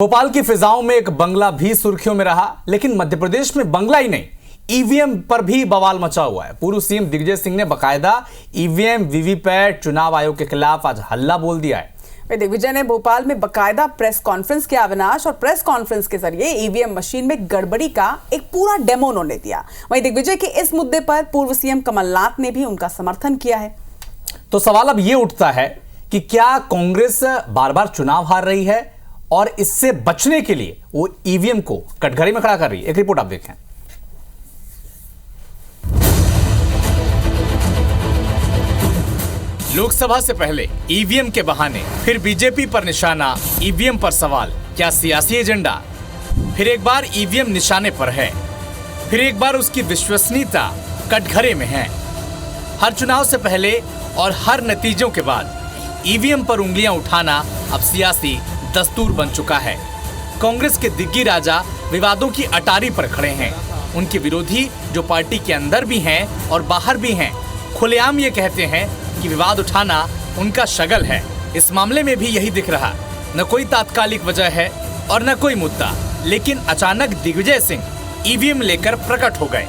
भोपाल की फिजाओं में एक बंगला भी सुर्खियों में रहा, लेकिन मध्य प्रदेश में बंगला ही नहीं, ईवीएम पर भी बवाल मचा हुआ है। पूर्व सीएम दिग्विजय सिंह ने बकायदा ईवीएम वीवीपैट चुनाव आयोग के खिलाफ आज हल्ला बोल दिया है। दिग्विजय ने भोपाल में बकायदा प्रेस कॉन्फ्रेंस किया अविनाश, और प्रेस कॉन्फ्रेंस के जरिए ईवीएम मशीन में गड़बड़ी का एक पूरा डेमो उन्होंने दिया। वहीं दिग्विजय के इस मुद्दे पर पूर्व सीएम कमलनाथ ने भी उनका समर्थन किया है। तो सवाल अब ये उठता है कि क्या कांग्रेस बार बार चुनाव हार रही है और इससे बचने के लिए वो ईवीएम को कटघरे में खड़ा कर रही है। एक रिपोर्ट आप देखें। लोकसभा से पहले ईवीएम के बहाने, फिर बीजेपी पर निशाना, ईवीएम पर सवाल, क्या सियासी एजेंडा? फिर एक बार ईवीएम निशाने पर है, फिर एक बार उसकी विश्वसनीयता कटघरे में है। हर चुनाव से पहले और हर नतीजों के बाद ईवीएम पर उंगलियां उठाना अब सियासी दस्तूर बन चुका है। कांग्रेस के दिग्गी राजा विवादों की अटारी पर खड़े हैं। उनके विरोधी जो पार्टी के अंदर भी हैं और बाहर भी हैं, खुलेआम ये कहते हैं कि विवाद उठाना उनका शगल है। इस मामले में भी यही दिख रहा, न कोई तात्कालिक वजह है और न कोई मुद्दा, लेकिन अचानक दिग्विजय सिंह ईवीएम लेकर प्रकट हो गए।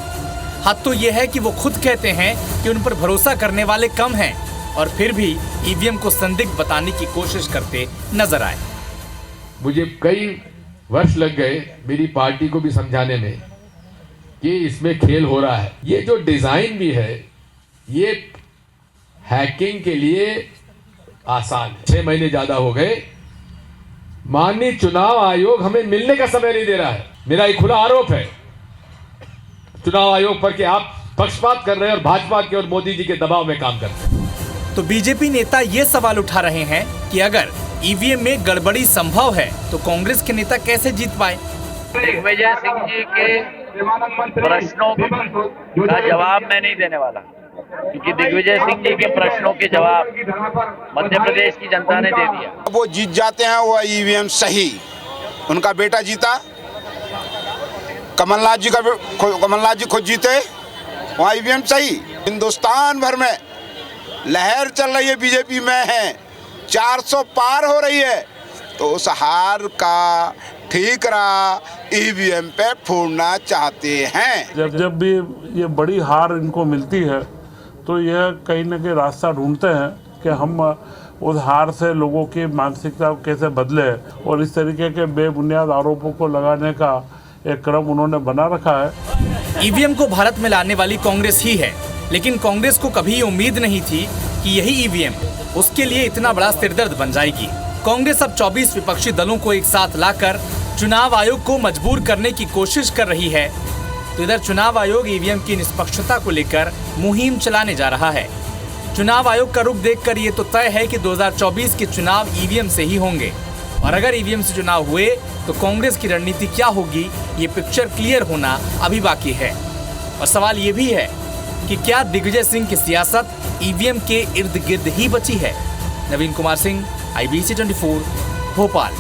हद तो यह है कि वो खुद कहते हैं कि उन पर भरोसा करने वाले कम हैं, और फिर भी ईवीएम को संदिग्ध बताने की कोशिश करते नजर आए। मुझे कई वर्ष लग गए मेरी पार्टी को भी समझाने में कि इसमें खेल हो रहा है। ये जो डिजाइन भी है ये हैकिंग के लिए आसान है। 6 महीने ज्यादा हो गए, माननीय चुनाव आयोग हमें मिलने का समय नहीं दे रहा है। मेरा एक खुला आरोप है चुनाव आयोग पर कि आप पक्षपात कर रहे हैं और भाजपा के और मोदी जी के दबाव में काम करते हैं। तो बीजेपी नेता ये सवाल उठा रहे हैं कि अगर ईवीएम में गड़बड़ी संभव है तो कांग्रेस के नेता कैसे जीत पाए? दिग्विजय सिंह जी के प्रश्नों का जवाब मैं नहीं देने वाला, क्योंकि दिग्विजय सिंह जी के प्रश्नों के जवाब मध्य प्रदेश की जनता ने दे दिया। वो जीत जाते हैं, वो ईवीएम सही, उनका बेटा जीता, कमलनाथ जी खुद जीते, वहाँ ईवीएम सही। हिंदुस्तान भर में लहर चल रही है, बीजेपी में है, 400 पार हो रही है, तो उस हार का ठीकरा ईवीएम पे फोड़ना चाहते हैं। जब भी ये बड़ी हार इनको मिलती है तो यह कहीं न कहीं रास्ता ढूंढते हैं कि हम उस हार से लोगों की मानसिकता कैसे बदले, और इस तरीके के बेबुनियाद आरोपों को लगाने का एक क्रम उन्होंने बना रखा है। ईवीएम को भारत में लाने वाली कांग्रेस ही है, लेकिन कांग्रेस को कभी ये उम्मीद नहीं थी कि यही ईवीएम उसके लिए इतना बड़ा सिरदर्द बन जाएगी। कांग्रेस अब 24 विपक्षी दलों को एक साथ लाकर चुनाव आयोग को मजबूर करने की कोशिश कर रही है। तो इधर चुनाव आयोग ईवीएम की निष्पक्षता को लेकर मुहिम चलाने जा रहा है। चुनाव आयोग का रुख देखकर ये तो तय है कि 2024 के चुनाव ईवीएम से ही होंगे, और अगर ईवीएम से चुनाव हुए तो कांग्रेस की रणनीति क्या होगी, ये पिक्चर क्लियर होना अभी बाकी है। और सवाल ये भी है कि क्या दिग्विजय सिंह की सियासत ईवीएम के इर्द गिर्द ही बची है? नवीन कुमार सिंह, IBC 24, भोपाल।